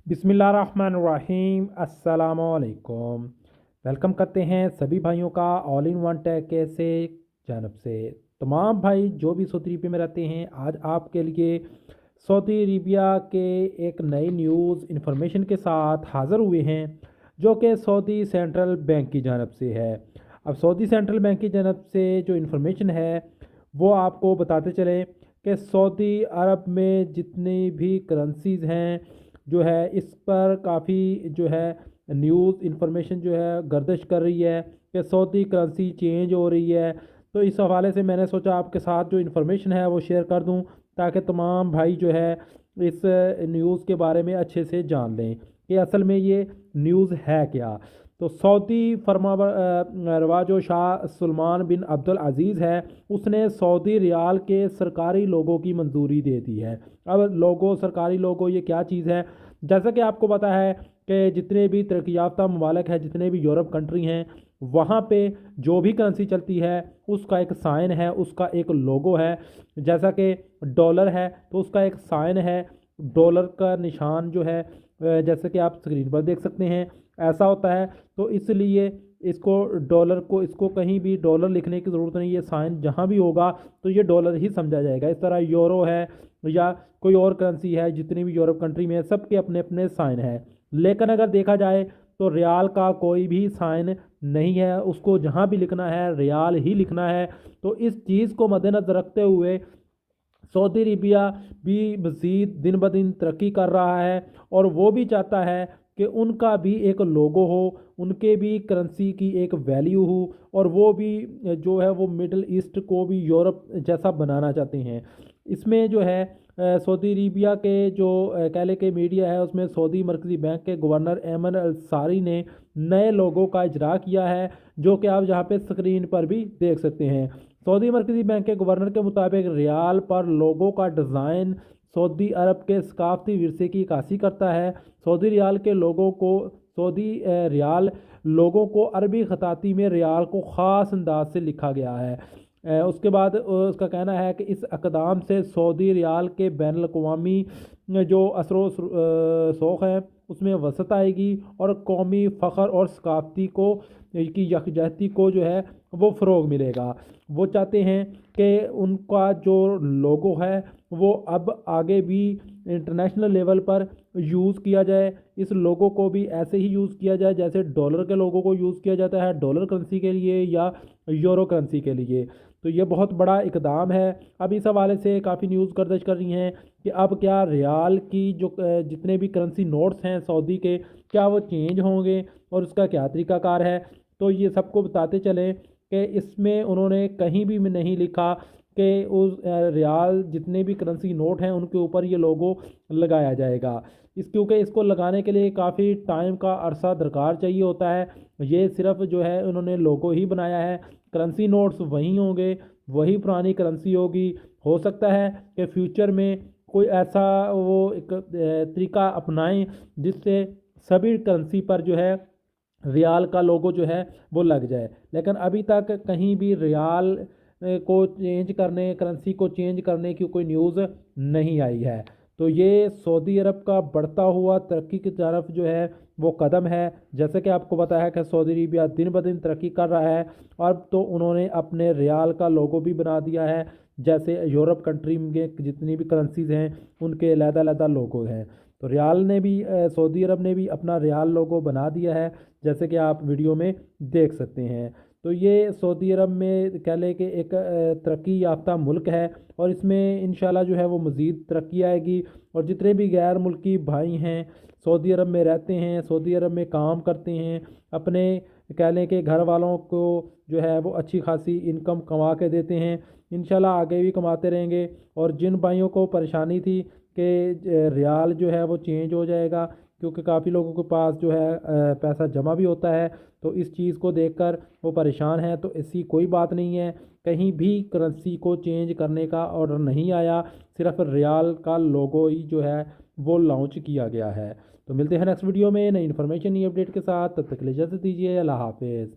बिस्मिल्लाहिर्रहमानिर्रहीम अस्सलामुअलैकुम। वेलकम करते हैं सभी भाइयों का ऑल इन वन टेक के से जानब से। तमाम भाई जो भी सऊदी अरब में रहते हैं, आज आपके लिए सऊदी अरेबिया के एक नई न्यूज़ इन्फॉर्मेशन के साथ हाज़िर हुए हैं, जो कि सऊदी सेंट्रल बैंक की जानब से है। अब सऊदी सेंट्रल बैंक की जानब से जो इन्फॉर्मेशन है वो आपको बताते चले कि सऊदी अरब में जितनी भी करेंसीज़ हैं जो है इस पर काफ़ी जो है न्यूज़ इन्फॉर्मेशन जो है गर्दिश कर रही है कि सऊदी करेंसी चेंज हो रही है। तो इस हवाले से मैंने सोचा आपके साथ जो इन्फॉर्मेशन है वो शेयर कर दूं, ताकि तमाम भाई जो है इस न्यूज़ के बारे में अच्छे से जान लें कि असल में ये न्यूज़ है क्या। तो सऊदी फरमा रवाजो शाह सलमान बिन अब्दुल अजीज़ है, उसने सऊदी रियाल के सरकारी लोगों की मंजूरी दे दी है। अब लोगो सरकारी लोगो ये क्या चीज़ है, जैसा कि आपको पता है कि जितने भी तरक्की याफ्ता ममालिक हैं, जितने भी यूरोप कंट्री हैं, वहाँ पे जो भी करेंसी चलती है उसका एक साइन है, उसका एक लोगो है। जैसा कि डॉलर है तो उसका एक साइन है, डॉलर का निशान जो है जैसे कि आप स्क्रीन पर देख सकते हैं ऐसा होता है। तो इसलिए इसको डॉलर को इसको कहीं भी डॉलर लिखने की ज़रूरत नहीं, ये साइन जहाँ भी होगा तो ये डॉलर ही समझा जाएगा। इस तरह यूरो है या कोई और करेंसी है, जितनी भी यूरोप कंट्री में है, सबके अपने अपने साइन है। लेकिन अगर देखा जाए तो रियाल का कोई भी साइन नहीं है, उसको जहाँ भी लिखना है रियाल ही लिखना है। तो इस चीज़ को मद्देनज़र रखते हुए सऊदी अरेबिया भी मज़ीद दिन ब दिन तरक्की कर रहा है और वो भी चाहता है कि उनका भी एक लोगो हो, उनके भी करेंसी की एक वैल्यू हो, और वो भी जो है वो मिडल ईस्ट को भी यूरोप जैसा बनाना चाहते हैं। इसमें जो है सऊदी अरेबिया के जो कह लें कि मीडिया है उसमें सऊदी मरकज़ी बैंक के गवर्नर एमन अलसारी ने नए लोगों का इजरा किया है, जो कि आप यहाँ पे स्क्रीन पर भी देख सकते हैं। सऊदी मरकज़ी बैंक के गवर्नर के मुताबिक रियाल पर लोगों का डिज़ाइन सऊदी अरब के सकाफती विरसे की अक्कासी करता है। सऊदी रियाल के लोगों को सऊदी रियाल लोगों को अरबी ख़ताती में रियाल को ख़ास अंदाज से लिखा गया है। उसके बाद उसका कहना है कि इस अक़दाम से सऊदी रियाल के बैनुल अक़वामी जो असरो शौक़ है उसमें वसअत आएगी और कौमी फ़ख्र और सकाफ़ती को की यकजहती को जो है वो फ़रोग़ मिलेगा। वो चाहते हैं कि उनका जो लोगो है वो अब आगे भी इंटरनेशनल लेवल पर यूज़ किया जाए। इस लोगो को भी ऐसे ही यूज़ किया जाए जैसे डॉलर के लोगों को यूज़ किया जाता है, डॉलर करेंसी के लिए या यूरो करेंसी के लिए। तो ये बहुत बड़ा इकदाम है। अब इस हवाले से काफ़ी न्यूज़ गर्दिश कर रही हैं कि अब क्या रियाल की जो जितने भी करेंसी नोट्स हैं सऊदी के, क्या वो चेंज होंगे और उसका क्या तरीक़ाकार है। तो ये सबको बताते चलें कि इसमें उन्होंने कहीं भी नहीं लिखा कि उस रियाल जितने भी करेंसी नोट हैं उनके ऊपर ये लोगो लगाया जाएगा। क्योंकि इसको लगाने के लिए काफ़ी टाइम का अरसा दरकार चाहिए होता है। ये सिर्फ जो है उन्होंने लोगो ही बनाया है, करेंसी नोट्स वही होंगे, वही पुरानी करेंसी होगी। हो सकता है कि फ्यूचर में कोई ऐसा वो एक तरीका अपनाएं जिससे सभी करेंसी पर जो है रियाल का लोगो जो है वो लग जाए। लेकिन अभी तक कहीं भी रियाल को चेंज करने करेंसी को चेंज करने की कोई न्यूज़ नहीं आई है। तो ये सऊदी अरब का बढ़ता हुआ तरक्की की तरफ जो है वो कदम है। जैसे कि आपको पता है कि सऊदी अरेबिया दिन ब दिन तरक्की कर रहा है, और तो उन्होंने अपने रियाल का लोगो भी बना दिया है। जैसे यूरोप कंट्री में जितनी भी करेंसीज़ हैं उनके अलग-अलग लोगो हैं। तो रियाल ने भी सऊदी अरब ने भी अपना रियाल लोगो बना दिया है, जैसे कि आप वीडियो में देख सकते हैं। तो ये सऊदी अरब में कह लें कि एक तरक्की याफ्ता मुल्क है, और इसमें इंशाल्लाह जो है वो मज़ीद तरक्की आएगी। और जितने भी गैर मुल्की भाई हैं सऊदी अरब में रहते हैं, सऊदी अरब में काम करते हैं, अपने कह लें कि घर वालों को जो है वो अच्छी खासी इनकम कमा के देते हैं, इंशाल्लाह आगे भी कमाते रहेंगे। और जिन भाइयों को परेशानी थी कि रियाल जो है वो चेंज हो जाएगा, क्योंकि काफ़ी लोगों के पास जो है पैसा जमा भी होता है, तो इस चीज़ को देखकर वो परेशान हैं। तो ऐसी कोई बात नहीं है, कहीं भी करेंसी को चेंज करने का ऑर्डर नहीं आया, सिर्फ रियाल का लोगो ही जो है वो लॉन्च किया गया है। तो मिलते हैं नेक्स्ट वीडियो में नई इन्फॉर्मेशन नई अपडेट के साथ, तब तक के लिए इजाज़त दीजिए। अल्लाह हाफिज़।